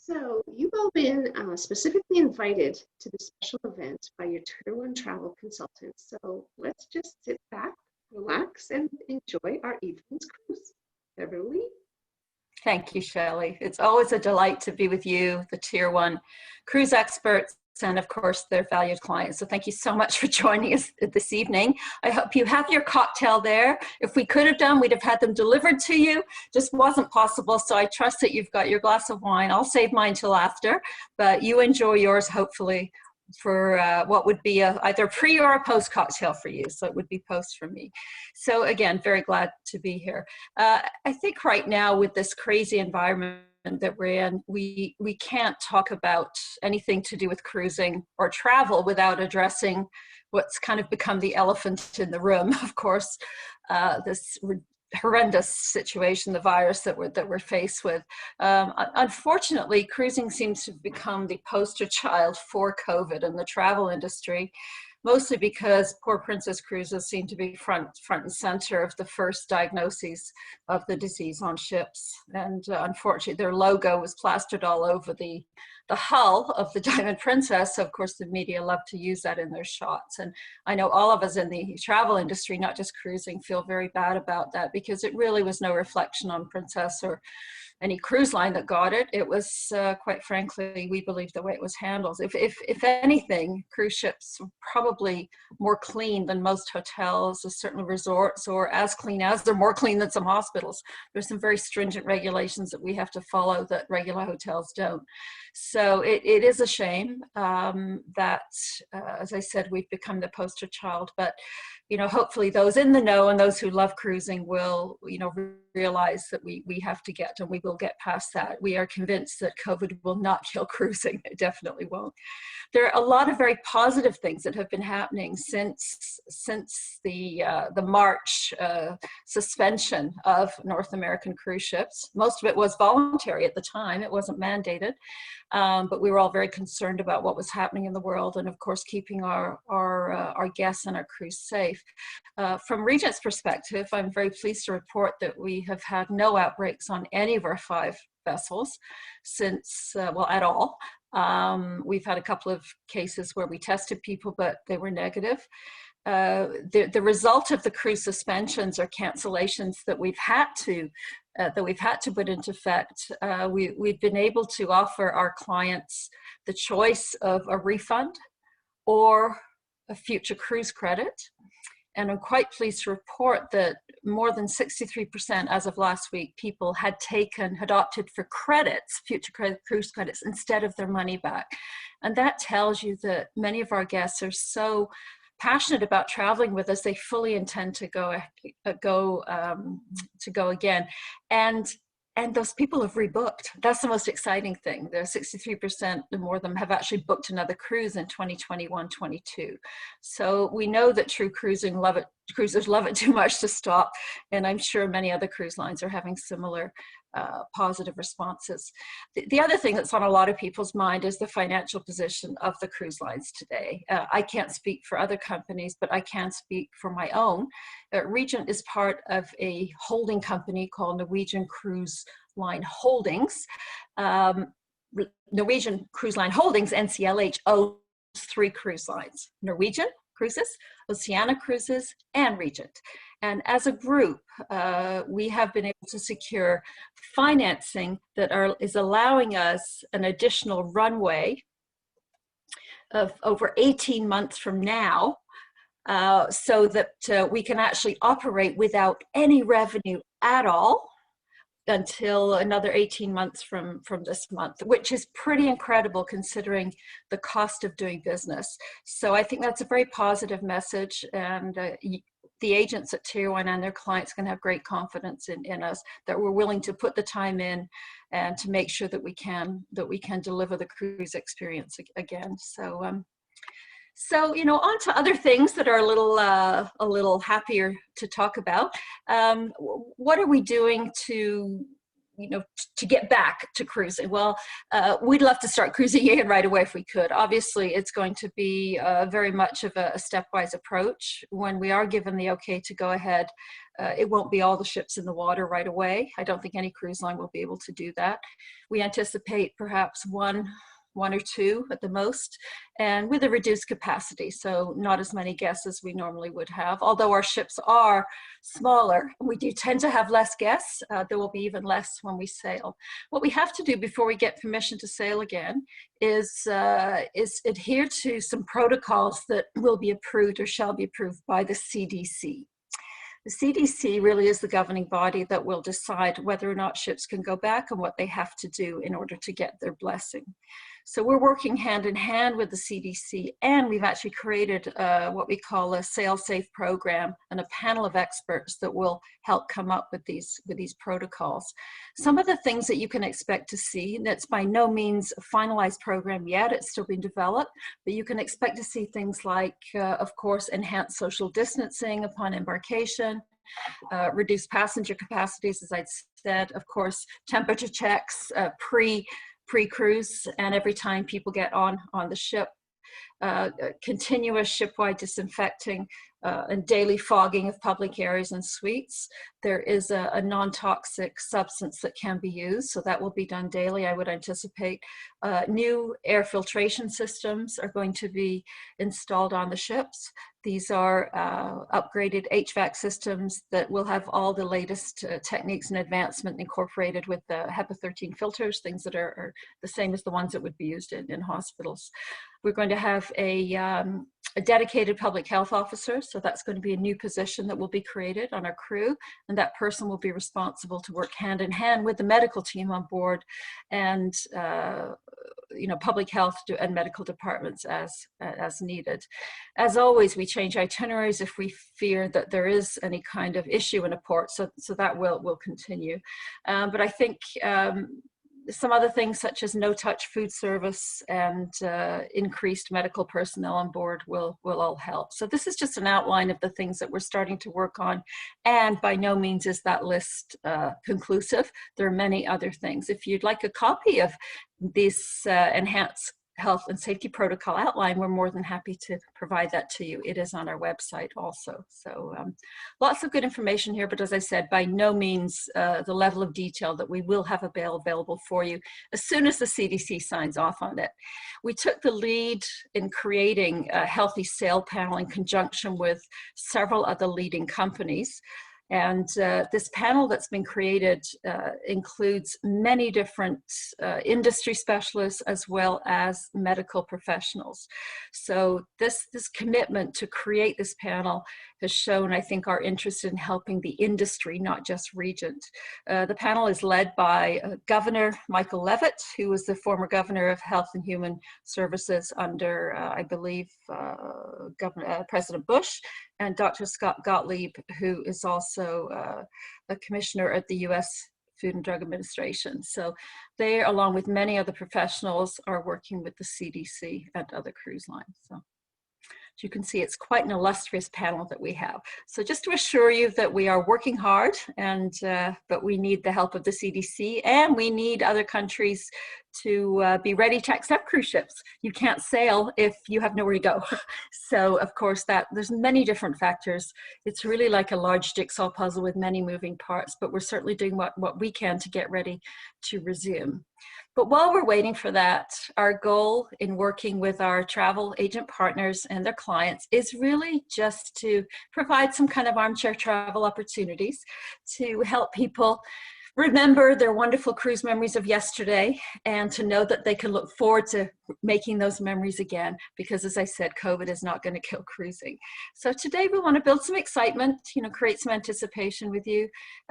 So you've all been specifically invited to this special event by your Tier 1 travel consultant. So let's just sit back, relax, and enjoy our evening's cruise. Beverly? Thank you, Shelley. It's always a delight to be with you, the Tier 1 cruise experts, and of course, their valued clients. So thank you so much for joining us this evening. I hope you have your cocktail there. If we could have done, we'd have had them delivered to you. Just wasn't possible, so I trust that you've got your glass of wine. I'll save mine till after, but you enjoy yours, hopefully, for what would be either a pre or a post cocktail for you. So it would be post for me. So again, very glad to be here. I think right now with this crazy environment that we're in, we can't talk about anything to do with cruising or travel without addressing what's kind of become the elephant in the room, of course, this horrendous situation, the virus that we're faced with. Unfortunately, cruising seems to have become the poster child for COVID in the travel industry, mostly because poor Princess Cruises seem to be front and center of the first diagnoses of the disease on ships. And unfortunately, their logo was plastered all over the hull of the Diamond Princess. So of course, the media love to use that in their shots. And I know all of us in the travel industry, not just cruising, feel very bad about that because it really was no reflection on Princess or any cruise line that got it. It was, quite frankly, we believe the way it was handled. If anything, cruise ships were probably more clean than most hotels, or certainly resorts, or as clean as, they're more clean than some hospitals. There's some very stringent regulations that we have to follow that regular hotels don't. So it is a shame that, as I said, we've become the poster child, but hopefully those in the know and those who love cruising will, realize that we have to get, and we will get past that. We are convinced that COVID will not kill cruising. It definitely won't. There are a lot of very positive things that have been happening since the March suspension of North American cruise ships. Most of it was voluntary at the time. It wasn't mandated. But we were all very concerned about what was happening in the world, and of course keeping our guests and our crews safe. From Regent's perspective, I'm very pleased to report that we have had no outbreaks on any of our 5 vessels since, at all. We've had a couple of cases where we tested people, but they were negative. The result of the cruise suspensions or cancellations that we've had to put into effect, we've been able to offer our clients the choice of a refund or a future cruise credit. And I'm quite pleased to report that more than 63% as of last week, people had opted for credits, future cruise credits, instead of their money back. And that tells you that many of our guests are so passionate about traveling with us, they fully intend to go again. And those people have rebooked. That's the most exciting thing. There's 63% or more of them have actually booked another cruise in 2021-22. So we know that true cruisers love it too much to stop. And I'm sure many other cruise lines are having similar positive responses. The other thing that's on a lot of people's mind is the financial position of the cruise lines today. I can't speak for other companies, but I can speak for my own. Regent is part of a holding company called Norwegian Cruise Line Holdings. Norwegian Cruise Line Holdings, NCLH, owns 3 cruise lines: Norwegian Cruises, Oceania Cruises, and Regent. And as a group, we have been able to secure financing that is allowing us an additional runway of over 18 months from now, so that we can actually operate without any revenue at all until another 18 months from this month, which is pretty incredible considering the cost of doing business. So I think that's a very positive message, and the agents at Tier 1 and their clients can have great confidence in us, that we're willing to put the time in and to make sure that we can deliver the cruise experience again. So on to other things that are a little happier to talk about. What are we doing to to get back to cruising? Well, we'd love to start cruising again right away if we could. Obviously, it's going to be very much of a stepwise approach. When we are given the okay to go ahead, it won't be all the ships in the water right away. I don't think any cruise line will be able to do that. We anticipate perhaps one or two at the most, and with a reduced capacity, so not as many guests as we normally would have. Although our ships are smaller, we do tend to have less guests. There will be even less when we sail. What we have to do before we get permission to sail again is adhere to some protocols that will be approved or shall be approved by the CDC. The CDC really is the governing body that will decide whether or not ships can go back and what they have to do in order to get their blessing. So we're working hand in hand with the CDC, and we've actually created what we call a Sail Safe program and a panel of experts that will help come up with these protocols. Some of the things that you can expect to see, and it's by no means a finalized program yet, it's still being developed, but you can expect to see things like, of course, enhanced social distancing upon embarkation, reduced passenger capacities, as I said, of course, temperature checks pre-cruise and every time people get on the ship, continuous shipwide disinfecting and daily fogging of public areas and suites. There is a non-toxic substance that can be used, so that will be done daily, I would anticipate. New air filtration systems are going to be installed on the ships. These are upgraded HVAC systems that will have all the latest techniques and advancement incorporated with the HEPA 13 filters, things that are the same as the ones that would be used in hospitals. We're going to have a dedicated public health officer, so that's going to be a new position that will be created on our crew, and that person will be responsible to work hand in hand with the medical team on board and public health and medical departments as needed. As always, we change itineraries if we fear that there is any kind of issue in a port, so that will continue. But I think some other things such as no-touch food service and increased medical personnel on board will all help. So this is just an outline of the things that we're starting to work on, and by no means is that list conclusive. There are many other things. If you'd like a copy of this enhanced health and safety protocol outline, we're more than happy to provide that to you. It is on our website also. So lots of good information here, but as I said, by no means the level of detail that we will have available for you as soon as the CDC signs off on it. We took the lead in creating a healthy sail panel in conjunction with several other leading companies. And this panel that's been created includes many different industry specialists as well as medical professionals. So this commitment to create this panel has shown, I think, our interest in helping the industry, not just Regent. The panel is led by Governor Michael Levitt, who was the former Governor of Health and Human Services under, I believe, President Bush, and Dr. Scott Gottlieb, who is also a commissioner at the U.S. Food and Drug Administration. So they, along with many other professionals, are working with the CDC and other cruise lines. So as you can see, it's quite an illustrious panel that we have. So just to assure you that we are working hard, and but we need the help of the CDC, and we need other countries to be ready to accept cruise ships. You can't sail if you have nowhere to go. So of course there's many different factors. It's really like a large jigsaw puzzle with many moving parts, but we're certainly doing what we can to get ready to resume. But while we're waiting for that, our goal in working with our travel agent partners and their clients is really just to provide some kind of armchair travel opportunities to help people remember their wonderful cruise memories of yesterday, and to know that they can look forward to making those memories again, because as I said, COVID is not going to kill cruising. So today we want to build some excitement, create some anticipation with you,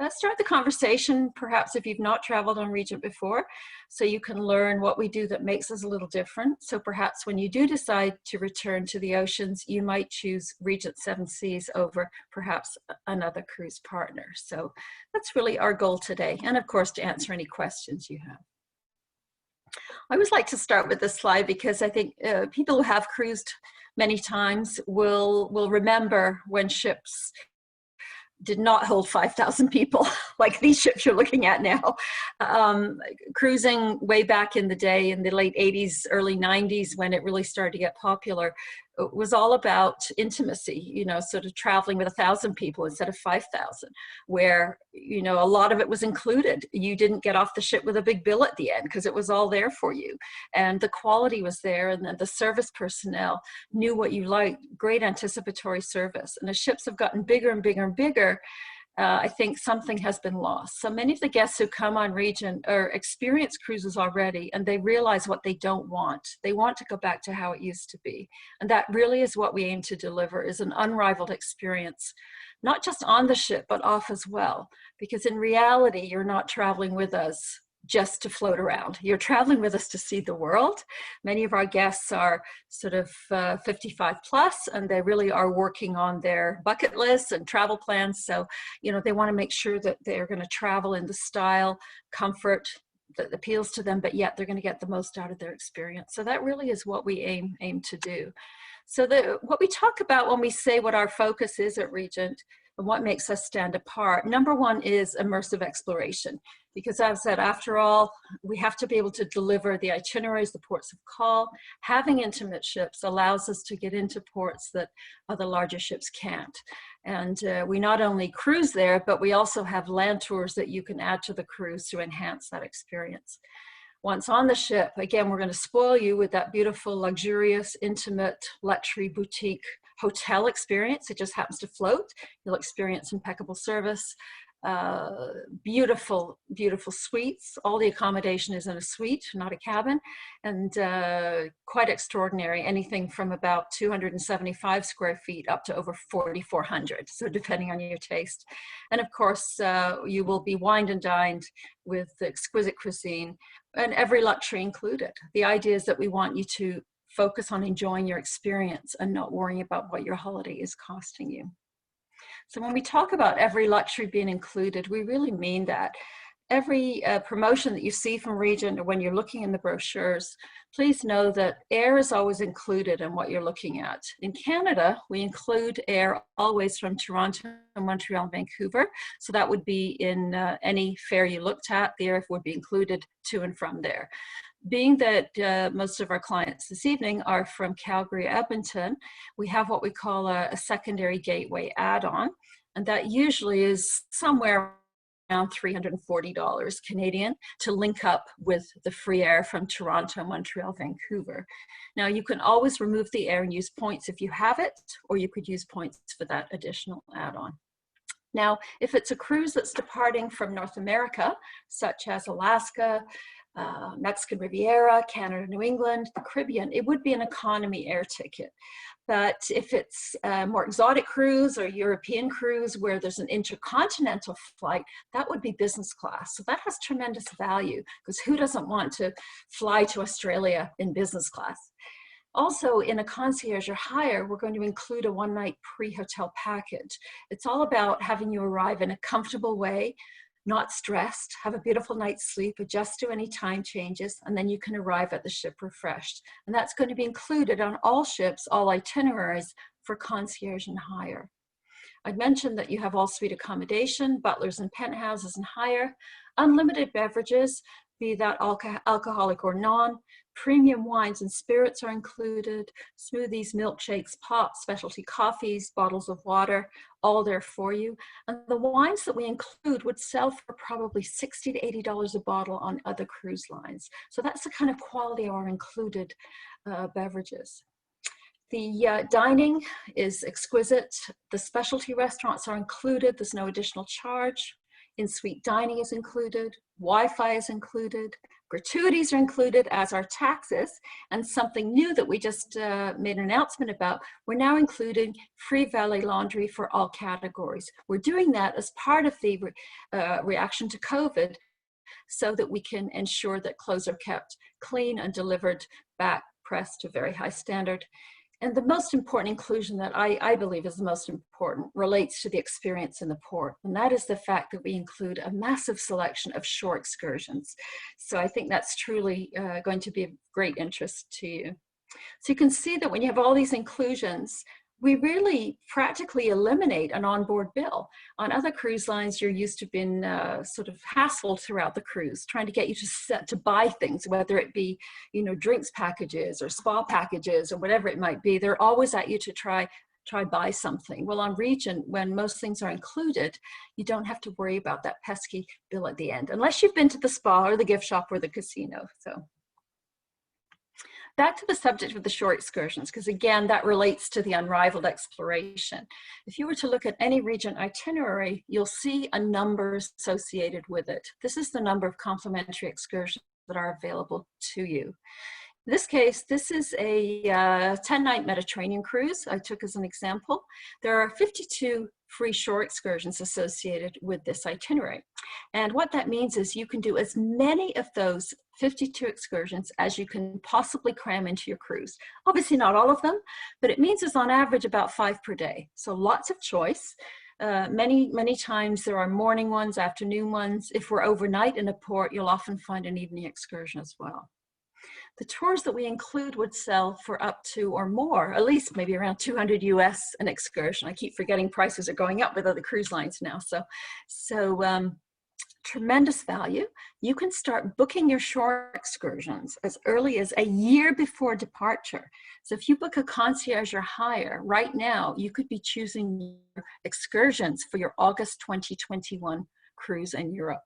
start the conversation, perhaps if you've not traveled on Regent before, so you can learn what we do that makes us a little different. So perhaps when you do decide to return to the oceans, you might choose Regent Seven Seas over perhaps another cruise partner. So that's really our goal today. And of course, to answer any questions you have. I always like to start with this slide because I think people who have cruised many times will remember when ships did not hold 5,000 people like these ships you're looking at now. Cruising way back in the day, in the late 80s, early 90s, when it really started to get popular, it was all about intimacy, you know, sort of traveling with 1,000 people instead of 5,000, where, you know, a lot of it was included. You didn't get off the ship with a big bill at the end because it was all there for you. And the quality was there, and the service personnel knew what you liked, great anticipatory service. And as ships have gotten bigger and bigger and bigger, I think something has been lost. So many of the guests who come on Regent are experienced cruises already, and they realize what they don't want. They want to go back to how it used to be. And that really is what we aim to deliver, is an unrivaled experience, not just on the ship, but off as well. Because in reality, you're not traveling with us just to float around. You're traveling with us to see the world. Many of our guests are sort of 55 plus, and they really are working on their bucket lists and travel plans. So, you know, they want to make sure that they're going to travel in the style, comfort that appeals to them, but yet they're going to get the most out of their experience. So that really is what we aim to do. So what we talk about when we say what our focus is at Regent and what makes us stand apart, number one is immersive exploration. Because as I've said, after all, we have to be able to deliver the itineraries, the ports of call. Having intimate ships allows us to get into ports that other larger ships can't. And we not only cruise there, but we also have land tours that you can add to the cruise to enhance that experience. Once on the ship, again, we're going to spoil you with that beautiful, luxurious, intimate, luxury boutique hotel experience. It just happens to float. You'll experience impeccable service, beautiful, beautiful suites. All the accommodation is in a suite, not a cabin, and quite extraordinary. Anything from about 275 square feet up to over 4,400. So depending on your taste. And of course, you will be wined and dined with exquisite cuisine and every luxury included. The idea is that we want you to focus on enjoying your experience and not worrying about what your holiday is costing you. So when we talk about every luxury being included, we really mean that. Every promotion that you see from Regent, or when you're looking in the brochures, please know that air is always included in what you're looking at. In Canada, we include air always from Toronto, Montreal, Vancouver. So that would be in any fare you looked at, the air would be included to and from there. Being that most of our clients this evening are from Calgary, Edmonton, we have what we call a secondary gateway add-on, and that usually is somewhere around $340 Canadian to link up with the free air from Toronto, Montreal, Vancouver. Now you can always remove the air and use points if you have it, or you could use points for that additional add-on. Now, if it's a cruise that's departing from North America, such as Alaska, Mexican Riviera, Canada, New England, the Caribbean, it would be an economy air ticket. But if it's a more exotic cruise or European cruise where there's an intercontinental flight, that would be business class. So that has tremendous value, because who doesn't want to fly to Australia in business class? Also, in a concierge or higher, we're going to include a one-night pre-hotel package. It's all about having you arrive in a comfortable way, not stressed, have a beautiful night's sleep, adjust to any time changes, and then you can arrive at the ship refreshed. And that's going to be included on all ships, all itineraries for concierge and higher. I'd mentioned that you have all suite accommodation, butlers and penthouses and higher, unlimited beverages, be that alcoholic or non, premium wines and spirits are included, smoothies, milkshakes, pops, specialty coffees, bottles of water, all there for you. And the wines that we include would sell for probably $60 to $80 a bottle on other cruise lines. So that's the kind of quality of our included beverages. The dining is exquisite. The specialty restaurants are included. There's no additional charge. In-suite dining is included. Wi-Fi is included. Gratuities are included, as are taxes. And something new that we just made an announcement about, we're now including free valet laundry for all categories. We're doing that as part of the reaction to COVID, so that we can ensure that clothes are kept clean and delivered back pressed to very high standard. And the most important inclusion that I believe is the most important relates to the experience in the port. And that is the fact that we include a massive selection of shore excursions. So I think that's truly going to be of great interest to you. So you can see that when you have all these inclusions, we really practically eliminate an onboard bill. On other cruise lines, you're used to being sort of hassled throughout the cruise, trying to get you to buy things, whether it be, you know, drinks packages or spa packages or whatever it might be. They're always at you to try buy something. Well, on Regent, when most things are included, you don't have to worry about that pesky bill at the end, unless you've been to the spa or the gift shop or the casino. So back to the subject of the shore excursions, because again, that relates to the unrivaled exploration. If you were to look at any Regent itinerary, you'll see a number associated with it. This is the number of complimentary excursions that are available to you. In this case, this is a 10-night Mediterranean cruise I took as an example. There are 52 free shore excursions associated with this itinerary. And what that means is you can do as many of those 52 excursions as you can possibly cram into your cruise. Obviously not all of them, but it means it's on average about 5 per day. So lots of choice. Many times there are morning ones, afternoon ones. If we're overnight in a port, you'll often find an evening excursion as well. The tours that we include would sell for up to, or more, at least maybe around 200 US an excursion. I keep forgetting prices are going up with other cruise lines now. So tremendous value. You can start booking your shore excursions as early as a year before departure. So if you book a concierge or higher right now, you could be choosing your excursions for your August 2021 cruise in Europe.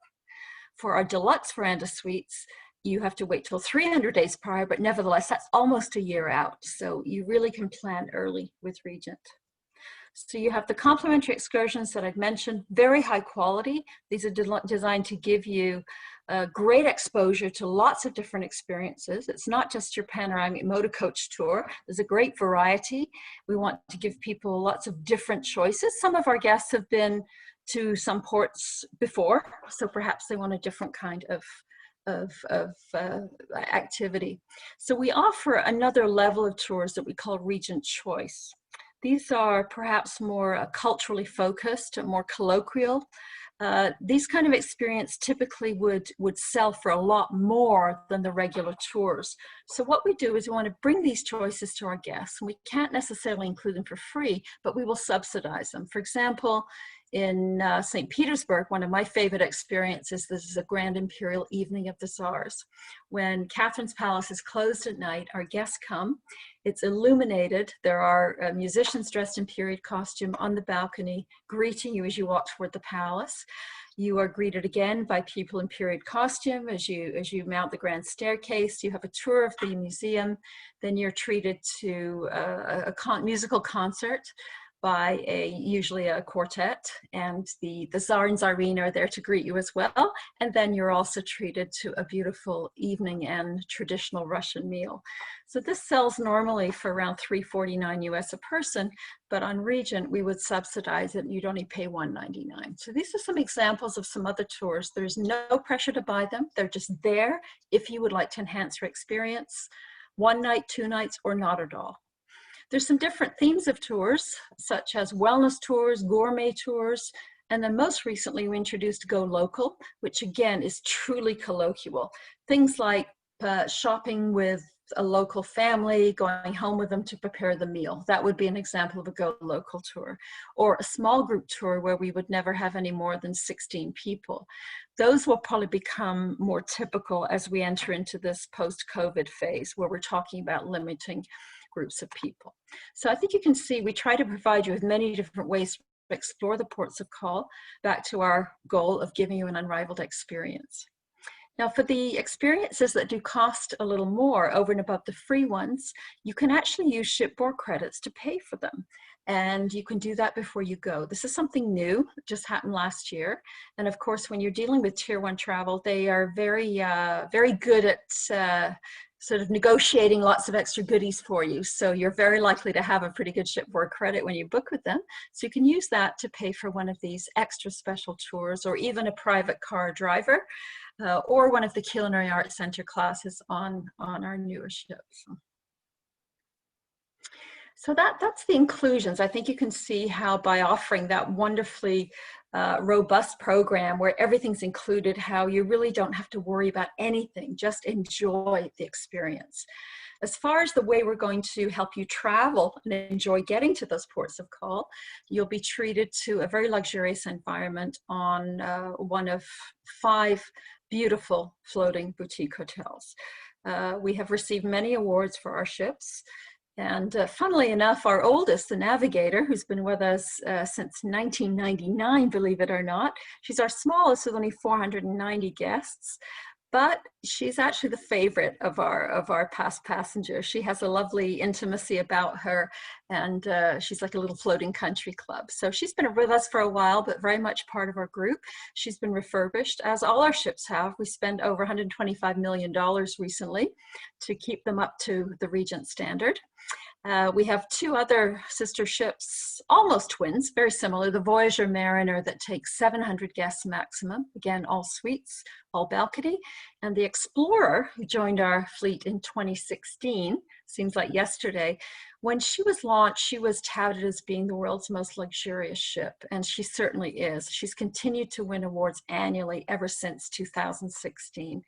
For our deluxe veranda suites, you have to wait till 300 days prior, but nevertheless, that's almost a year out. So you really can plan early with Regent. So you have the complimentary excursions that I've mentioned, very high quality. These are designed to give you great exposure to lots of different experiences. It's not just your panoramic motor coach tour. There's a great variety. We want to give people lots of different choices. Some of our guests have been to some ports before, so perhaps they want a different kind of activity. So we offer another level of tours that we call Regent Choice. These are perhaps more culturally focused, more colloquial. These kind of experience typically would sell for a lot more than the regular tours. So what we do is we want to bring these choices to our guests. We can't necessarily include them for free, but we will subsidize them. For example, in St. Petersburg, one of my favorite experiences, this is a Grand Imperial Evening of the Tsars. When Catherine's Palace is closed at night, our guests come. It's illuminated. There are musicians dressed in period costume on the balcony greeting you as you walk toward the palace. You are greeted again by people in period costume as you mount the grand staircase. You have a tour of the museum. Then you're treated to a musical concert by usually a quartet, and the Tsar and Tsarina are there to greet you as well. And then you're also treated to a beautiful evening and traditional Russian meal. So this sells normally for around $349 US a person, but on Regent, we would subsidize it and you'd only pay $199. So these are some examples of some other tours. There's no pressure to buy them. They're just there if you would like to enhance your experience, 1 night, 2 nights, or not at all. There's some different themes of tours, such as wellness tours, gourmet tours, and then most recently we introduced Go Local, which again is truly colloquial. Things like shopping with a local family, going home with them to prepare the meal. That would be an example of a Go Local tour. Or a small group tour where we would never have any more than 16 people. Those will probably become more typical as we enter into this post-COVID phase where we're talking about limiting groups of people. So I think you can see we try to provide you with many different ways to explore the ports of call, back to our goal of giving you an unrivaled experience. Now for the experiences that do cost a little more over and above the free ones, you can actually use shipboard credits to pay for them. And you can do that before you go. This is something new, just happened last year. And of course, when you're dealing with Tier 1 travel, they are very good at sort of negotiating lots of extra goodies for you. So you're very likely to have a pretty good shipboard credit when you book with them. So you can use that to pay for one of these extra special tours, or even a private car driver, or one of the Culinary Arts Center classes on our newer ships. So that's the inclusions. I think you can see how by offering that wonderfully robust program where everything's included, how you really don't have to worry about anything, just enjoy the experience. As far as the way we're going to help you travel and enjoy getting to those ports of call, you'll be treated to a very luxurious environment on one of 5 beautiful floating boutique hotels. We have received many awards for our ships. And funnily enough, our oldest, the Navigator, who's been with us since 1999, believe it or not, she's our smallest with only 490 guests. But she's actually the favorite of our past passengers. She has a lovely intimacy about her, and she's like a little floating country club. So she's been with us for a while, but very much part of our group. She's been refurbished, as all our ships have. We spent over $125 million recently to keep them up to the Regent standard. We have 2 other sister ships, almost twins, very similar. The Voyager Mariner that takes 700 guests maximum, again, all suites, all balcony. And the Explorer, who joined our fleet in 2016, seems like yesterday. When she was launched, she was touted as being the world's most luxurious ship, and she certainly is. She's continued to win awards annually ever since 2016.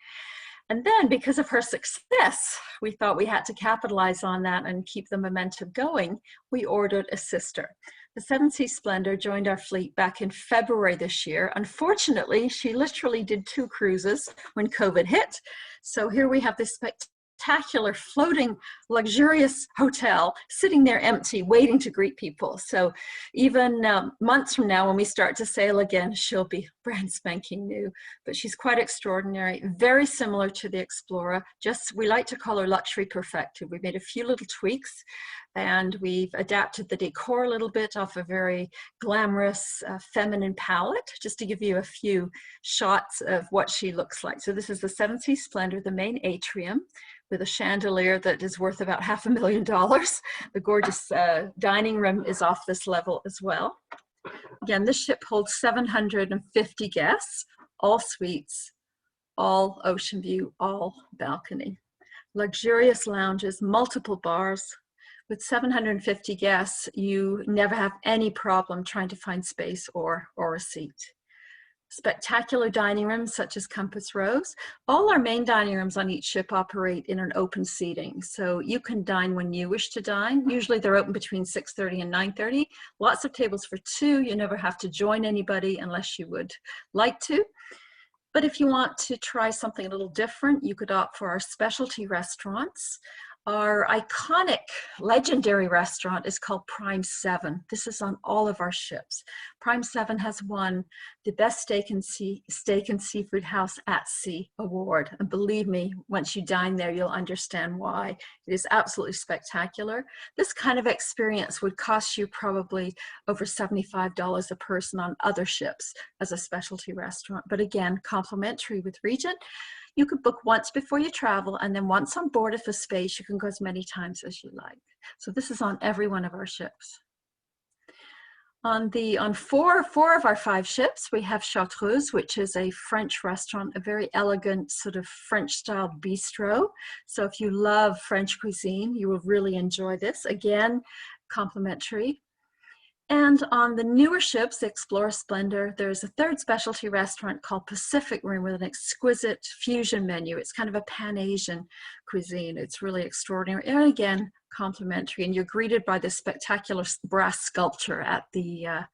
And then, because of her success, we thought we had to capitalize on that and keep the momentum going. We ordered a sister. The Seven Seas Splendor joined our fleet back in February this year. Unfortunately, she literally did 2 cruises when COVID hit. So here we have this spectacular floating luxurious hotel sitting there empty waiting to greet people. So even months from now when we start to sail again, she'll be brand spanking new. But she's quite extraordinary, very similar to the Explorer. Just, we like to call her luxury perfected. We've made a few little tweaks and we've adapted the decor a little bit off a very glamorous feminine palette, just to give you a few shots of what she looks like. So this is the Seven Seas Splendor, the main atrium, with a chandelier that is worth about $500,000. The gorgeous dining room is off this level as well. Again, this ship holds 750 guests, all suites, all ocean view, all balcony. Luxurious lounges, multiple bars. With 750 guests, you never have any problem trying to find space or a seat. Spectacular dining rooms such as Compass Rose. All our main dining rooms on each ship operate in an open seating. So you can dine when you wish to dine. Usually they're open between 6:30 and 9:30. Lots of tables for 2. You never have to join anybody unless you would like to. But if you want to try something a little different, you could opt for our specialty restaurants. Our iconic, legendary restaurant is called Prime 7. This is on all of our ships. Prime 7 has won the Best Steak and Seafood House at Sea award. And believe me, once you dine there, you'll understand why. It is absolutely spectacular. This kind of experience would cost you probably over $75 a person on other ships as a specialty restaurant. But again, complimentary with Regent. You could book once before you travel, and then once on board, if there's space, you can go as many times as you like. So this is on every one of our ships. On four of our 5 ships, we have Chartreuse, which is a French restaurant, a very elegant sort of French-style bistro. So if you love French cuisine, you will really enjoy this. Again, complimentary. And on the newer ships, the Explorer Splendor, there's a 3rd specialty restaurant called Pacific Rim with an exquisite fusion menu. It's kind of a Pan-Asian cuisine. It's really extraordinary. And again, complimentary. And you're greeted by this spectacular brass sculpture at the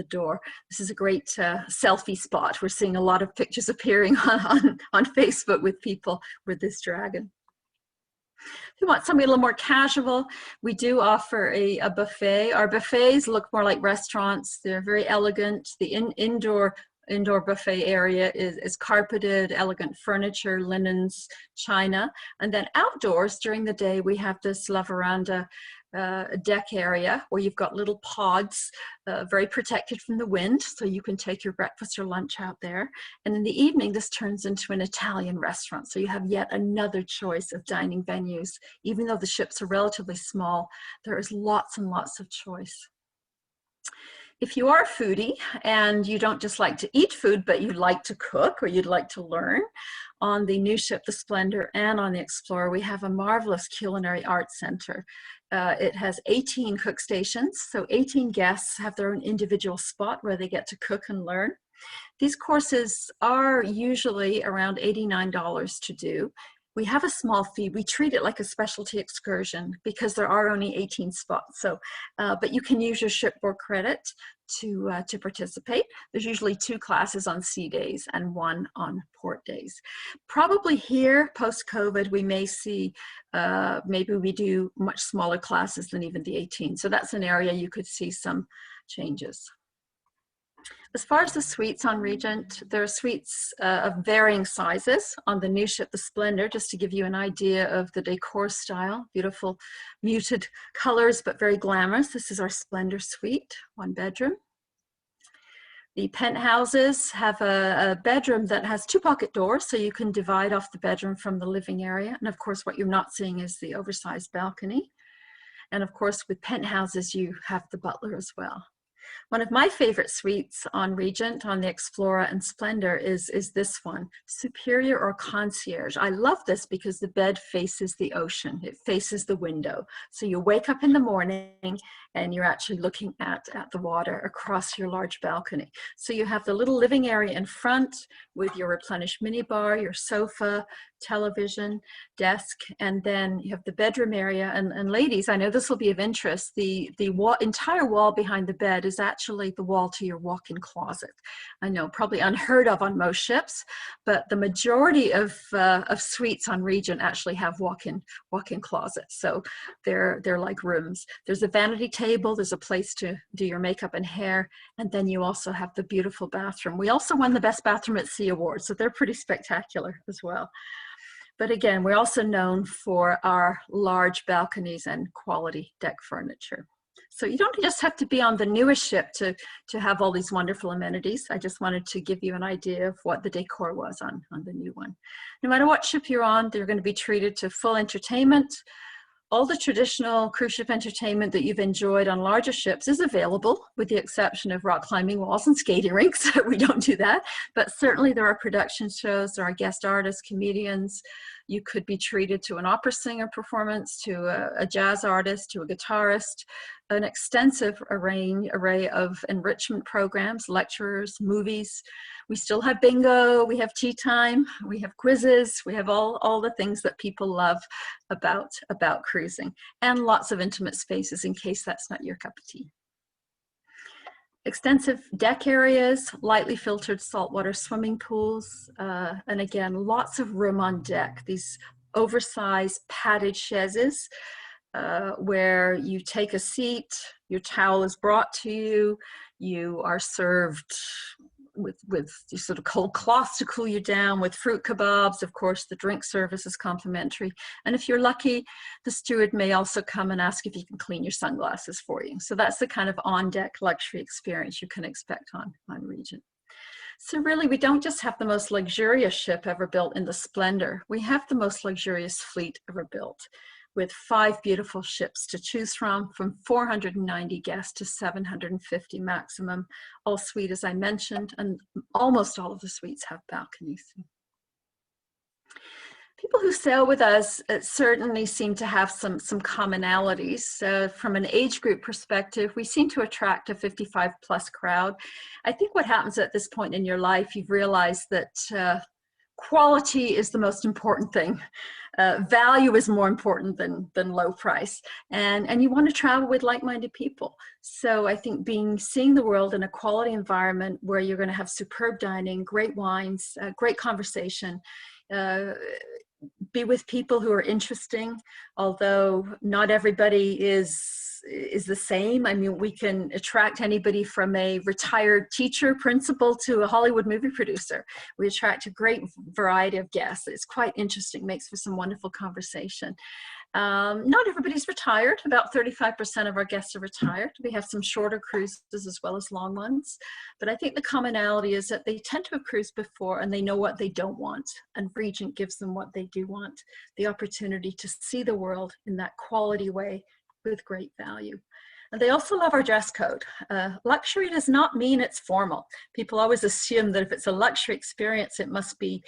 door. This is a great selfie spot. We're seeing a lot of pictures appearing on Facebook with people with this dragon. If you want something a little more casual, we do offer a buffet. Our buffets look more like restaurants. They're very elegant. The indoor buffet area is carpeted, elegant furniture, linens, china. And then outdoors during the day, we have this La Veranda deck area where you've got little pods, very protected from the wind, so you can take your breakfast or lunch out there. And in the evening, this turns into an Italian restaurant, so you have yet another choice of dining venues. Even though the ships are relatively small, there is lots and lots of choice. If you are a foodie and you don't just like to eat food, but you like to cook or you'd like to learn, on the new ship, the Splendor, and on the Explorer, we have a marvelous culinary arts center. It has 18 cook stations, so 18 guests have their own individual spot where they get to cook and learn. These courses are usually around $89 to do. We have a small fee. We treat it like a specialty excursion because there are only 18 spots. So, but you can use your shipboard credit to participate. There's usually 2 classes on sea days and 1 on port days. Probably here, post-COVID, we may see, maybe we do much smaller classes than even the 18. So that's an area you could see some changes. As far as the suites on Regent, there are suites of varying sizes on the new ship, the Splendor, just to give you an idea of the decor style. Beautiful muted colors, but very glamorous. This is our Splendor suite, 1 bedroom. The penthouses have a bedroom that has 2 pocket doors, so you can divide off the bedroom from the living area. And of course, what you're not seeing is the oversized balcony. And of course, with penthouses, you have the butler as well. One of my favorite suites on Regent, on the Explorer and Splendor, is this one, Superior or Concierge. I love this because the bed faces the ocean. It faces the window. So you wake up in the morning and you're actually looking at the water across your large balcony. So you have the little living area in front with your replenished minibar, your sofa, television, desk, and then you have the bedroom area. And ladies, I know this will be of interest. The entire wall behind the bed is actually the wall to your walk-in closet. I know, probably unheard of on most ships, but the majority of suites on Regent actually have walk-in closets. So they're like rooms. There's a vanity table, there's a place to do your makeup and hair, and then you also have the beautiful bathroom. We also won the Best Bathroom at Sea Award, so they're pretty spectacular as well. But again, we're also known for our large balconies and quality deck furniture. So you don't just have to be on the newest ship to have all these wonderful amenities. I just wanted to give you an idea of what the decor was on the new one. No matter what ship you're on, they're going to be treated to full entertainment. All the traditional cruise ship entertainment that you've enjoyed on larger ships is available, with the exception of rock climbing walls and skating rinks. We don't do that, but certainly there are production shows, there are guest artists, comedians. You could be treated to an opera singer performance, to a jazz artist, to a guitarist, an extensive array of enrichment programs, lecturers, movies. We still have bingo, we have tea time, we have quizzes, we have all the things that people love about cruising, and lots of intimate spaces in case that's not your cup of tea. Extensive deck areas, lightly filtered saltwater swimming pools, and again, lots of room on deck. These oversized padded chaises where you take a seat, your towel is brought to you, you are served with sort of cold cloths to cool you down, with fruit kebabs. Of course, the drink service is complimentary. And if you're lucky, the steward may also come and ask if you can clean your sunglasses for you. So that's the kind of on-deck luxury experience you can expect on Regent. So really, we don't just have the most luxurious ship ever built in the Splendor. We have the most luxurious fleet ever built, with 5 beautiful ships to choose from 490 guests to 750 maximum. All suite, as I mentioned, and almost all of the suites have balconies. People who sail with us certainly seem to have some commonalities. From an age group perspective, we seem to attract a 55 plus crowd. I think what happens at this point in your life, you've realized that quality is the most important thing. Value is more important than low price. And you want to travel with like-minded people. So I think seeing the world in a quality environment where you're going to have superb dining, great wines, great conversation, be with people who are interesting, although not everybody is the same. I mean, we can attract anybody from a retired teacher, principal, to a Hollywood movie producer. We attract a great variety of guests. It's quite interesting, makes for some wonderful conversation. Not everybody's retired. About 35% of our guests are retired. We have some shorter cruises as well as long ones. But I think the commonality is that they tend to have cruised before and they know what they don't want. And Regent gives them what they do want, the opportunity to see the world in that quality way with great value. And they also love our dress code. Luxury does not mean it's formal. People always assume that if it's a luxury experience, it must be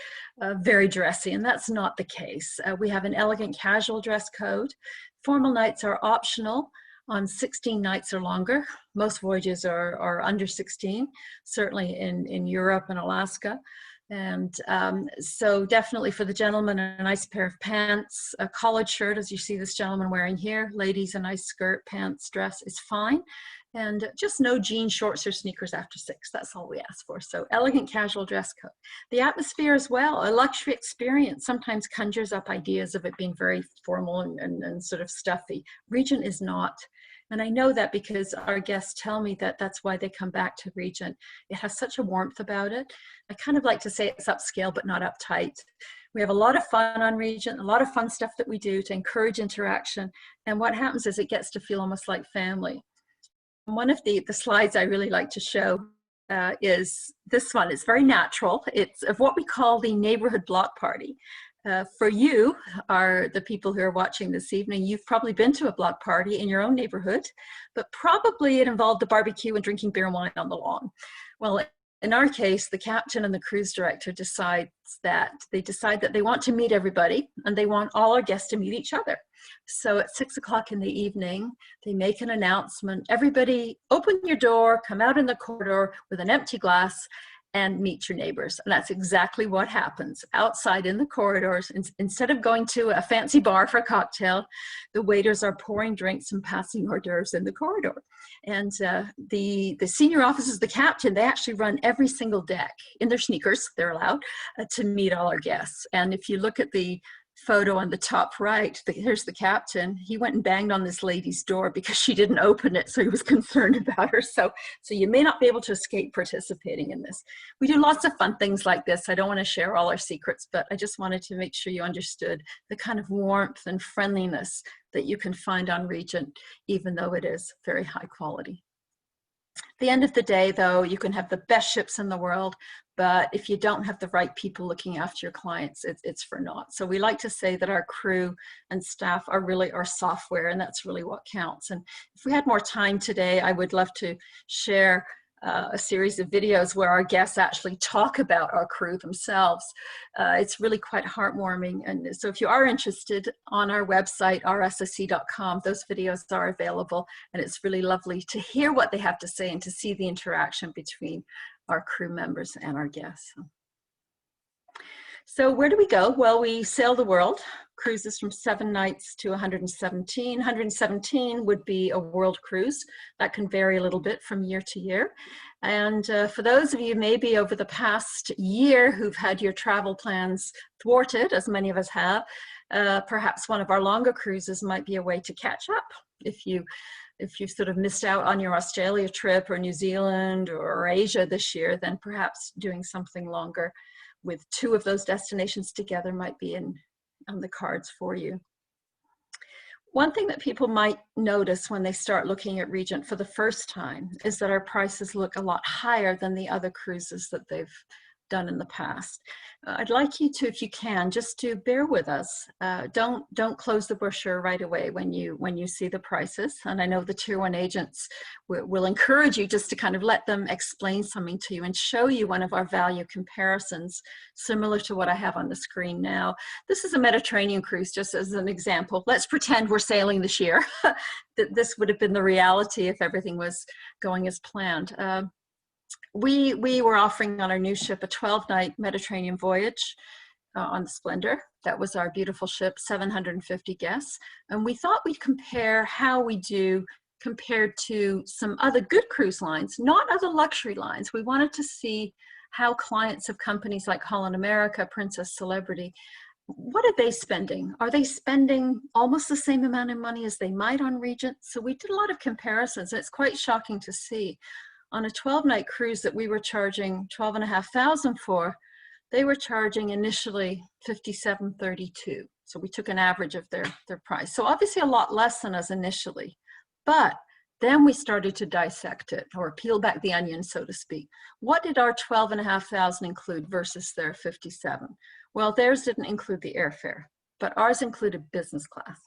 very dressy, and that's not the case. We have an elegant casual dress code. Formal nights are optional on 16 nights or longer. Most voyages are under 16, certainly in Europe and Alaska. And so definitely for the gentleman, a nice pair of pants, a collared shirt, as you see this gentleman wearing here. Ladies, a nice skirt, pants, dress is fine. And just no jeans, shorts, or sneakers after 6. That's all we ask for. So elegant casual dress code. The atmosphere as well, a luxury experience sometimes conjures up ideas of it being very formal and sort of stuffy. Regent is not. And I know that because our guests tell me that that's why they come back to Regent. It has such a warmth about it. I kind of like to say it's upscale, but not uptight. We have a lot of fun on Regent, a lot of fun stuff that we do to encourage interaction. And what happens is it gets to feel almost like family. One of the slides I really like to show is this one. It's very natural. It's of what we call the neighborhood block party. For you, are the people who are watching this evening, you've probably been to a block party in your own neighborhood, but probably it involved a barbecue and drinking beer and wine on the lawn. Well, in our case, the captain and the cruise director decide that they want to meet everybody and they want all our guests to meet each other. So at 6 o'clock in the evening, they make an announcement. Everybody open your door, come out in the corridor with an empty glass and meet your neighbors. And that's exactly what happens outside in the corridors. Instead of going to a fancy bar for a cocktail, the waiters are pouring drinks and passing hors d'oeuvres in the corridor. And the senior officers, the captain, they actually run every single deck in their sneakers, they're allowed, to meet all our guests. And if you look at the photo on the top right, here's the captain. He went and banged on this lady's door because she didn't open it, so he was concerned about her. So you may not be able to escape participating in this. We do lots of fun things like this. I don't want to share all our secrets, but I just wanted to make sure you understood the kind of warmth and friendliness that you can find on Regent, even though it is very high quality. At the end of the day, though, you can have the best ships in the world, but if you don't have the right people looking after your clients, it's for naught. So we like to say that our crew and staff are really our software, and that's really what counts. And if we had more time today, I would love to share a series of videos where our guests actually talk about our crew themselves. It's really quite heartwarming. And so if you are interested, on our website, rssc.com, those videos are available. And it's really lovely to hear what they have to say and to see the interaction between our crew members and our guests. So where do we go? Well, we sail the world. Cruises from 7 nights to 117. 117 would be a world cruise. That can vary a little bit from year to year. And for those of you maybe over the past year who've had your travel plans thwarted, as many of us have, perhaps one of our longer cruises might be a way to catch up. If you sort of missed out on your Australia trip or New Zealand or Asia this year, then perhaps doing something longer with 2 of those destinations together might be on the cards for you. One thing that people might notice when they start looking at Regent for the first time is that our prices look a lot higher than the other cruises that they've done in the past. I'd like you to, if you can, just to bear with us. Don't close the brochure right away when you see the prices. And I know the Tier 1 agents will encourage you just to kind of let them explain something to you and show you one of our value comparisons, similar to what I have on the screen now. This is a Mediterranean cruise, just as an example. Let's pretend we're sailing this year. That this would have been the reality if everything was going as planned. We were offering on our new ship a 12-night Mediterranean voyage on the Splendor. That was our beautiful ship, 750 guests. And we thought we'd compare how we do compared to some other good cruise lines, not other luxury lines. We wanted to see how clients of companies like Holland America, Princess Celebrity, what are they spending? Are they spending almost the same amount of money as they might on Regent? So we did a lot of comparisons, and it's quite shocking to see. On a 12-night cruise that we were charging $12,500 for, they were charging initially $57.32. So we took an average of their price. So obviously a lot less than us initially, but then we started to dissect it, or peel back the onion, so to speak. What did our $12,500 include versus their $57? Well, theirs didn't include the airfare, but ours included business class.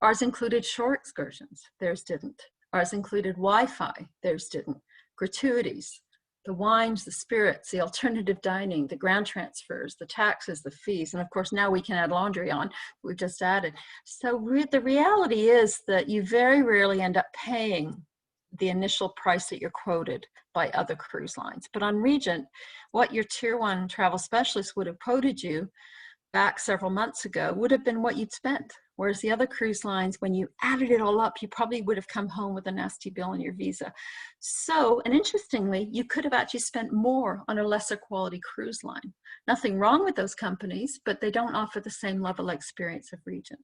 Ours included shore excursions, theirs didn't. Ours included Wi-Fi, theirs didn't. Gratuities, the wines, the spirits, the alternative dining, the ground transfers, the taxes, the fees, and of course now we can add laundry on, we've just added. So the reality is that you very rarely end up paying the initial price that you're quoted by other cruise lines. But on Regent, what your tier one travel specialist would have quoted you back several months ago would have been what you'd spent. Whereas the other cruise lines, when you added it all up, you probably would have come home with a nasty bill on your visa. So, and interestingly, you could have actually spent more on a lesser quality cruise line. Nothing wrong with those companies, but they don't offer the same level of experience of Regent.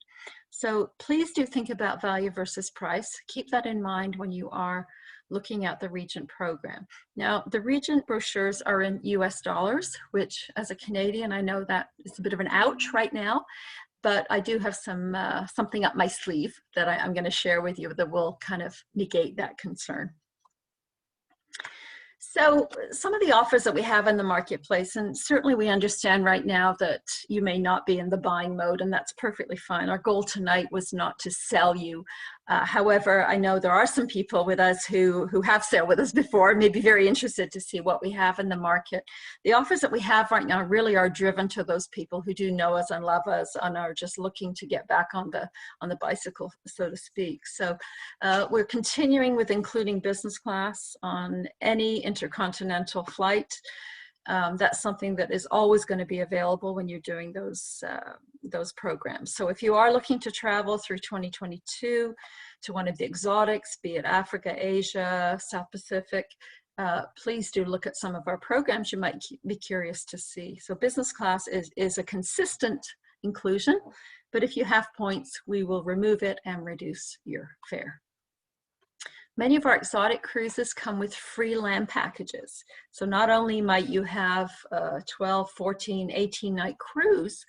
So please do think about value versus price. Keep that in mind when you are looking at the Regent program. Now, the Regent brochures are in US dollars, which as a Canadian, I know that it's a bit of an ouch right now, but I do have some something up my sleeve that I'm going to share with you that will kind of negate that concern. So some of the offers that we have in the marketplace, and certainly we understand right now that you may not be in the buying mode, and that's perfectly fine. Our goal tonight was not to sell you. However, I know there are some people with us who have sailed with us before, may be very interested to see what we have in the market. The offers that we have right now really are driven to those people who do know us and love us and are just looking to get back on the bicycle, so to speak. So we're continuing with including business class on any intercontinental flight. That's something that is always going to be available when you're doing those programs. So if you are looking to travel through 2022 to one of the exotics, be it Africa, Asia, South Pacific, please do look at some of our programs you might be curious to see. So business class is a consistent inclusion, but if you have points, we will remove it and reduce your fare. Many of our exotic cruises come with free land packages. So not only might you have a 12, 14, 18-night cruise,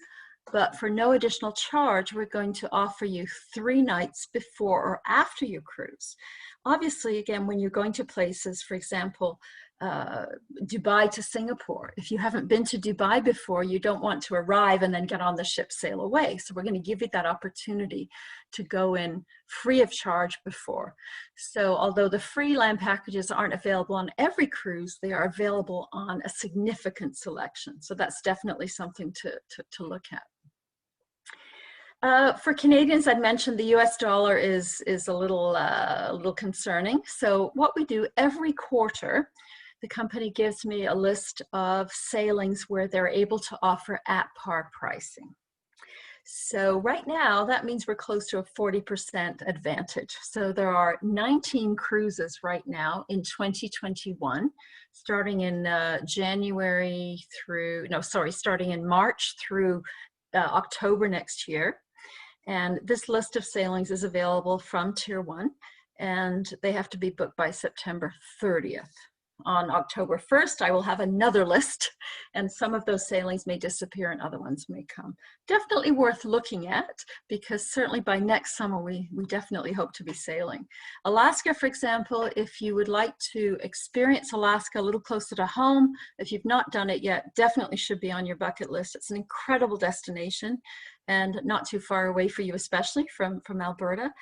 but for no additional charge, we're going to offer you 3 nights before or after your cruise. Obviously, again, when you're going to places, for example, Dubai to Singapore, if you haven't been to Dubai before, you don't want to arrive and then get on the ship, sail away. So we're going to give you that opportunity to go in free of charge before. So although the free land packages aren't available on every cruise, they are available on a significant selection. So that's definitely something to look at. For Canadians, I'd mentioned the US dollar is a little concerning. So what we do every quarter, the company gives me a list of sailings where they're able to offer at par pricing. So right now, that means we're close to a 40% advantage. So there are 19 cruises right now in 2021, starting in starting in March through October next year. And this list of sailings is available from Tier 1, and they have to be booked by September 30th. On October 1st, I will have another list, and some of those sailings may disappear and other ones may come. Definitely worth looking at, because certainly by next summer, we definitely hope to be sailing. Alaska, for example, if you would like to experience Alaska a little closer to home, if you've not done it yet, definitely should be on your bucket list. It's an incredible destination and not too far away for you, especially from Alberta.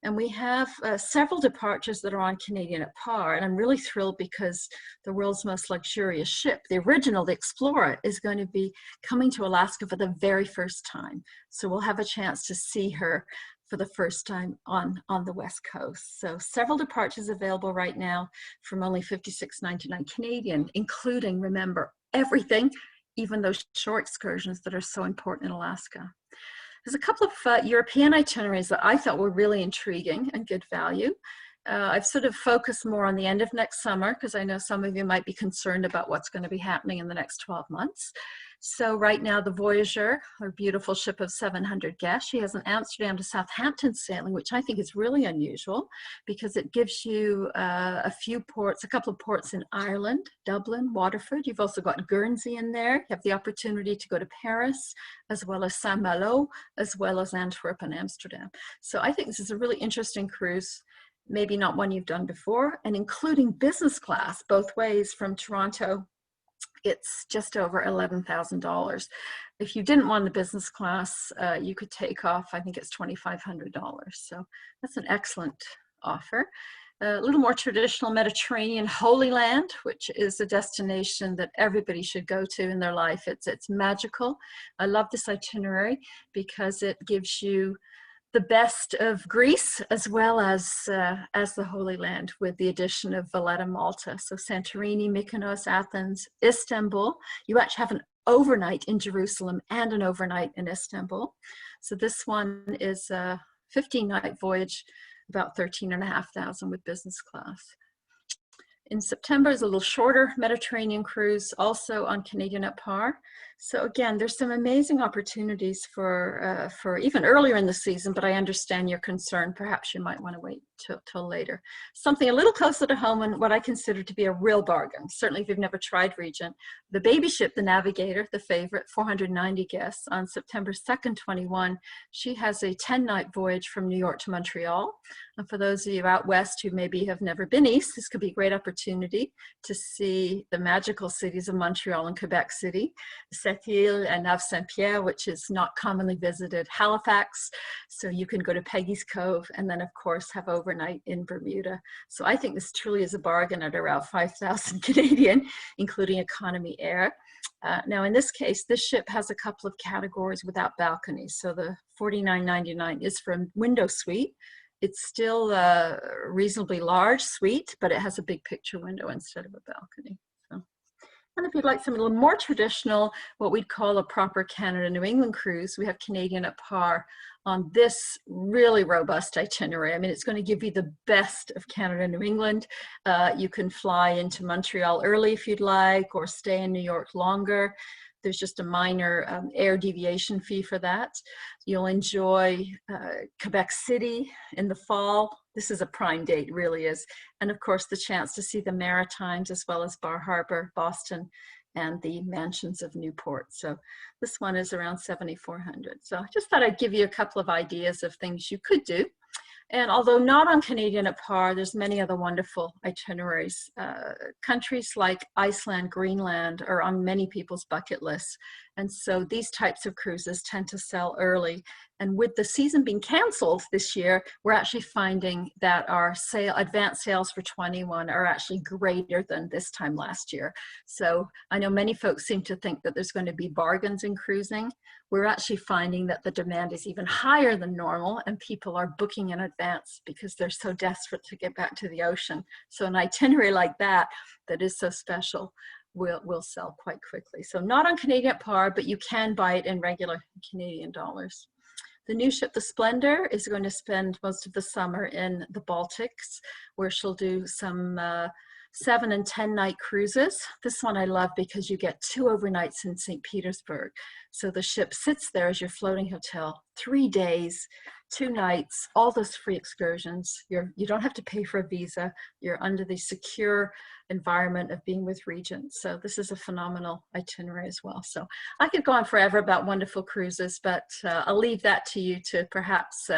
And we have several departures that are on Canadian at par. And I'm really thrilled because the world's most luxurious ship, the original, the Explorer, is going to be coming to Alaska for the very first time. So we'll have a chance to see her for the first time on the West Coast. So several departures available right now from only $56.99 Canadian, including, remember, everything, even those short excursions that are so important in Alaska. There's a couple of European itineraries that I thought were really intriguing and good value. I've sort of focused more on the end of next summer because I know some of you might be concerned about what's going to be happening in the next 12 months. So right now, the Voyager, our beautiful ship of 700 guests, she has an Amsterdam to Southampton sailing, which I think is really unusual because it gives you a couple of ports in Ireland, Dublin, Waterford. You've also got Guernsey in there. You have the opportunity to go to Paris, as well as Saint-Malo, as well as Antwerp and Amsterdam. So I think this is a really interesting cruise. Maybe not one you've done before, and including business class both ways from Toronto, it's just over $11,000. If you didn't want the business class, you could take off, I think it's $2,500. So that's an excellent offer. A little more traditional Mediterranean Holy Land, which is a destination that everybody should go to in their life. It's magical. I love this itinerary because it gives you the best of Greece as well as the Holy Land, with the addition of Valletta, Malta. So Santorini, Mykonos, Athens, Istanbul. You actually have an overnight in Jerusalem and an overnight in Istanbul. So this one is a 15-night voyage, about 13,500 with business class. In September is a little shorter Mediterranean cruise, also on Canadian at Par. So again, there's some amazing opportunities for even earlier in the season, but I understand your concern. Perhaps you might want to wait till later. Something a little closer to home and what I consider to be a real bargain. Certainly if you've never tried Regent, the baby ship, the Navigator, the favorite, 490 guests on September 2nd, 21. She has a 10-night voyage from New York to Montreal. And for those of you out west who maybe have never been east, this could be a great opportunity to see the magical cities of Montreal and Quebec City, Sept-Îles and Nave-Saint-Pierre, which is not commonly visited, Halifax. So you can go to Peggy's Cove and then of course have overnight in Bermuda. So I think this truly is a bargain at around 5,000 Canadian, including economy air. Now in this case, this ship has a couple of categories without balconies. So the $49.99 is for a window suite. It's still a reasonably large suite, but it has a big picture window instead of a balcony. So, and if you'd like something a little more traditional, what we'd call a proper Canada-New England cruise, we have Canadian at Par on this really robust itinerary. I mean, it's going to give you the best of Canada-New England. You can fly into Montreal early if you'd like, or stay in New York longer. There's just a minor air deviation fee for that. You'll enjoy Quebec City in the fall. This is a prime date, really is. And of course, the chance to see the Maritimes as well as Bar Harbor, Boston, and the mansions of Newport. So this one is around 7,400. So I just thought I'd give you a couple of ideas of things you could do. And although not on Canadian at Par, there's many other wonderful itineraries. Countries like Iceland, Greenland are on many people's bucket lists. And so these types of cruises tend to sell early. And with the season being canceled this year, we're actually finding that our advanced sales for 21 are actually greater than this time last year. So I know many folks seem to think that there's going to be bargains in cruising. We're actually finding that the demand is even higher than normal and people are booking in advance because they're so desperate to get back to the ocean. So an itinerary like that is so special will sell quite quickly. So not on Canadian at Par, but you can buy it in regular Canadian dollars. The new ship, the Splendor, is going to spend most of the summer in the Baltics, where she'll do some 7 and 10 night cruises. This one I love because you get 2 overnights in St. Petersburg. So the ship sits there as your floating hotel, 3 days, 2 nights, all those free excursions. You don't have to pay for a visa. You're under the secure environment of being with Regent. So this is a phenomenal itinerary as well. So I could go on forever about wonderful cruises, but I'll leave that to you to perhaps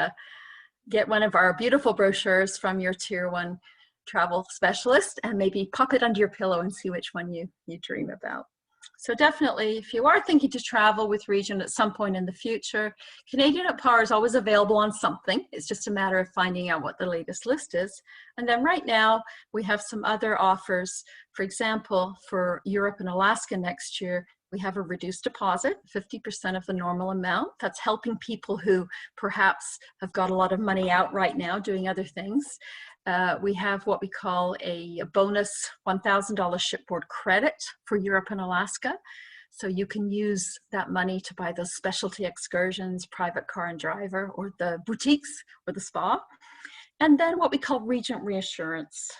get one of our beautiful brochures from your Tier 1 travel specialist and maybe pop it under your pillow and see which one you dream about. So definitely, if you are thinking to travel with Regent at some point in the future, Canadian at Par is always available on something. It's just a matter of finding out what the latest list is. And then right now, we have some other offers. For example, for Europe and Alaska next year, we have a reduced deposit, 50% of the normal amount. That's helping people who perhaps have got a lot of money out right now doing other things. We have what we call a bonus $1,000 shipboard credit for Europe and Alaska. So you can use that money to buy those specialty excursions, private car and driver, or the boutiques or the spa. And then what we call Regent Reassurance.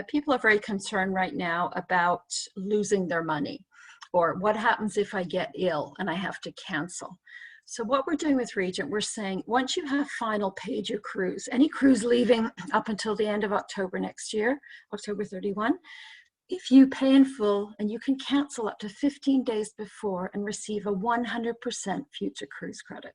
People are very concerned right now about losing their money, or what happens if I get ill and I have to cancel. So what we're doing with Regent, we're saying once you have final paid your cruise, any cruise leaving up until the end of October next year, October 31, if you pay in full and you can cancel up to 15 days before and receive a 100% future cruise credit.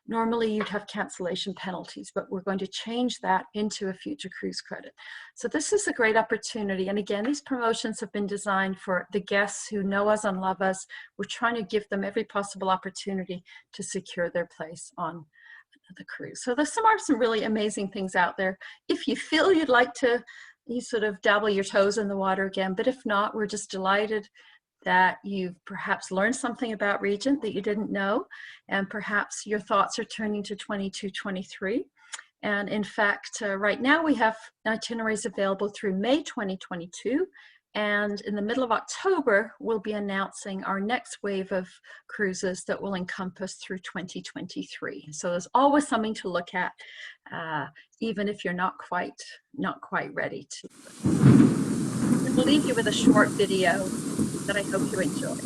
Normally you'd have cancellation penalties, but we're going to change that into a future cruise credit. So this is a great opportunity. And again, these promotions have been designed for the guests who know us and love us. We're trying to give them every possible opportunity to secure their place on the cruise. So there's some really amazing things out there. If you feel you'd like to, you sort of dabble your toes in the water again, but if not, we're just delighted that you've perhaps learned something about Regent that you didn't know, and perhaps your thoughts are turning to 22, 23. And in fact, right now we have itineraries available through May 2022. And in the middle of October, we'll be announcing our next wave of cruises that will encompass through 2023. So there's always something to look at, even if you're not quite ready to. We'll leave you with a short video that I hope you enjoy.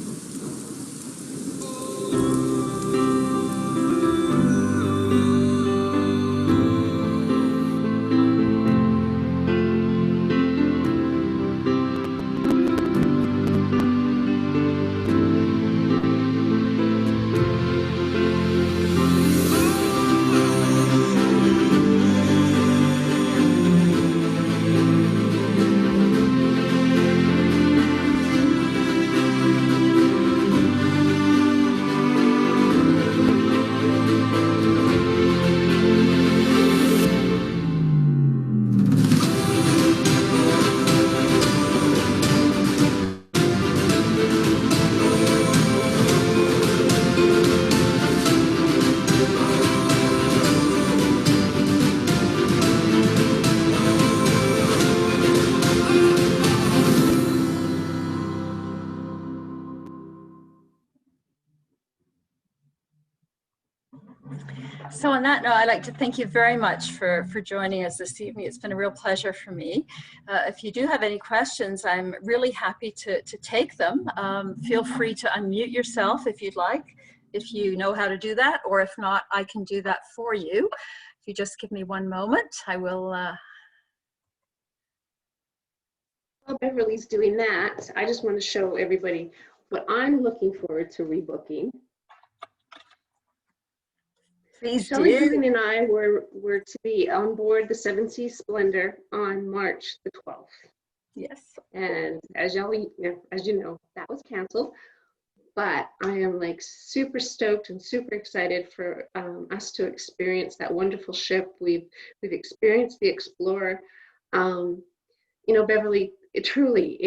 So on that note, I'd like to thank you very much for joining us this evening. It's been a real pleasure for me. If you do have any questions, I'm really happy to take them. Feel free to unmute yourself if you'd like, if you know how to do that, or if not, I can do that for you. If you just give me one moment, I will. While Beverly's doing that, I just want to show everybody what I'm looking forward to rebooking. Please Shelley do. Green and I were to be on board the Seven Seas Splendor on March the 12th. Yes. And as you know, that was canceled. But I am like super stoked and super excited for us to experience that wonderful ship. We've experienced the Explorer. You know, Beverly, it's showing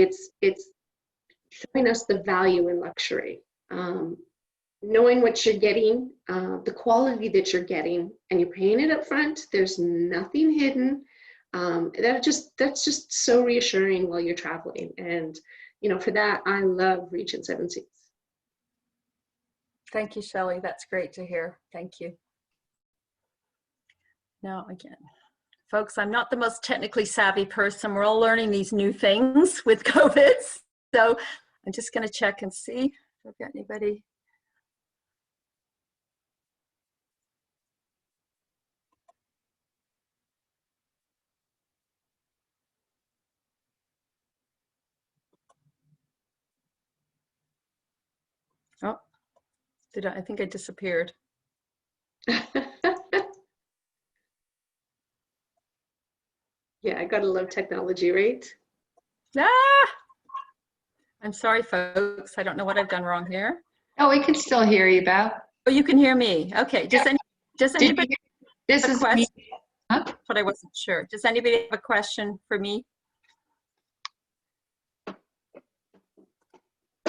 us the value in luxury. Knowing what you're getting, the quality that you're getting, and you're paying it up front. There's nothing hidden. That's just so reassuring while you're traveling. And you know, for that, I love Regent Seven Seas. Thank you, Shelley. That's great to hear. Thank you. Now again, folks, I'm not the most technically savvy person. We're all learning these new things with COVID. So I'm just going to check and see if I've got anybody. Oh, I think I disappeared. Yeah, I gotta love technology, right? Ah! I'm sorry, folks. I don't know what I've done wrong here. Oh, we can still hear you, Bev. Oh, you can hear me. Okay. Does anybody This have a is question? me. Huh? But I wasn't sure. Does anybody have a question for me?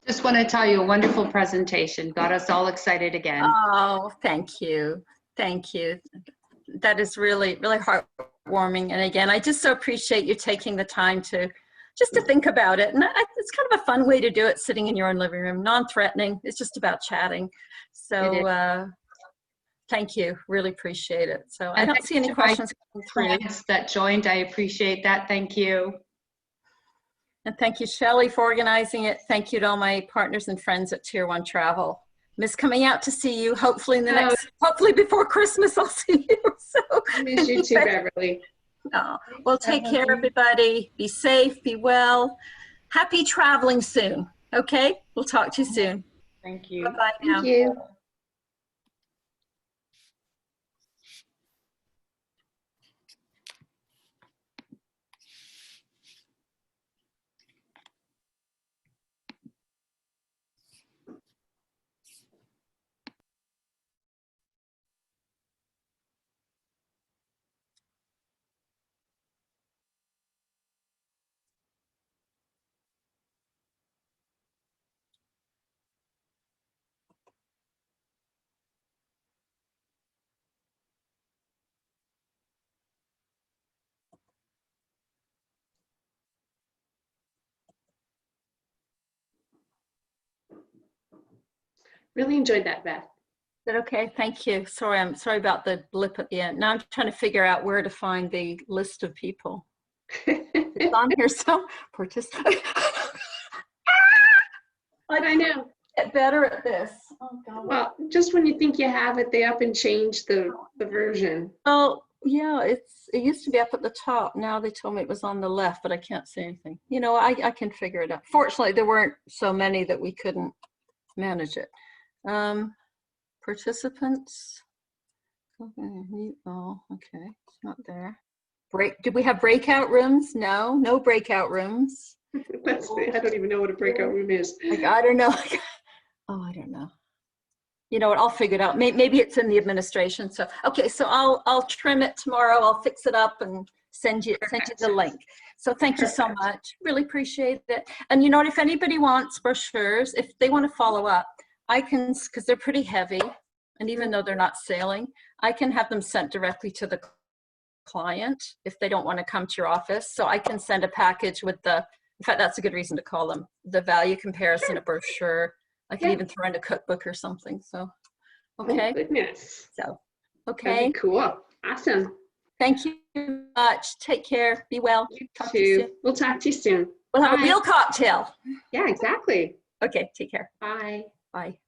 Just want to tell you a wonderful presentation. Got us all excited again. Oh, thank you. Thank you. That is really, really heartwarming. And again, I just so appreciate you taking the time to think about it. And it's kind of a fun way to do it, sitting in your own living room, non-threatening. It's just about chatting. So thank you. Really appreciate it. So I don't see any questions coming through. That joined, I appreciate that. Thank you. And thank you, Shelley, for organizing it. Thank you to all my partners and friends at Tier 1 Travel. Miss coming out to see you. Hopefully hopefully before Christmas, I'll see you. So I miss you too, Beverly. Oh, well, take care, everybody. Be safe, be well. Happy traveling soon. Okay, we'll talk to you soon. Thank you. Bye-bye now. Thank you. Really enjoyed that, Beth. Is that okay? Thank you. Sorry, I'm sorry about the blip at the end. Now I'm trying to figure out where to find the list of people. It's on here, so participate. I know. Get better at this. Oh God. Well, just when you think you have it, they up and change the version. Oh yeah, it used to be up at the top. Now they told me it was on the left, but I can't see anything. You know, I can figure it out. Fortunately, there weren't so many that we couldn't manage it. Participants. Oh, okay, it's not there. Did we have breakout rooms? No, no breakout rooms. I don't even know what a breakout room is. I don't know. Oh, I don't know. You know what? I'll figure it out. Maybe it's in the administration. So okay, so I'll trim it tomorrow. I'll fix it up and send you the link. So thank you so much. Really appreciate it. And you know what? If anybody wants brochures, if they want to follow up, I can, because they're pretty heavy, and even though they're not sailing, I can have them sent directly to the client if they don't want to come to your office. So I can send a package with in fact, that's a good reason to call them, the value comparison, a brochure. I can even throw in a cookbook or something. So, okay. Oh, goodness. So, That'd okay. be cool. Awesome. Thank you very much. Take care. Be well. Talk to you soon. We'll talk to you soon. We'll have Bye. a real cocktail. Yeah, exactly. Okay. Take care. Bye. Bye.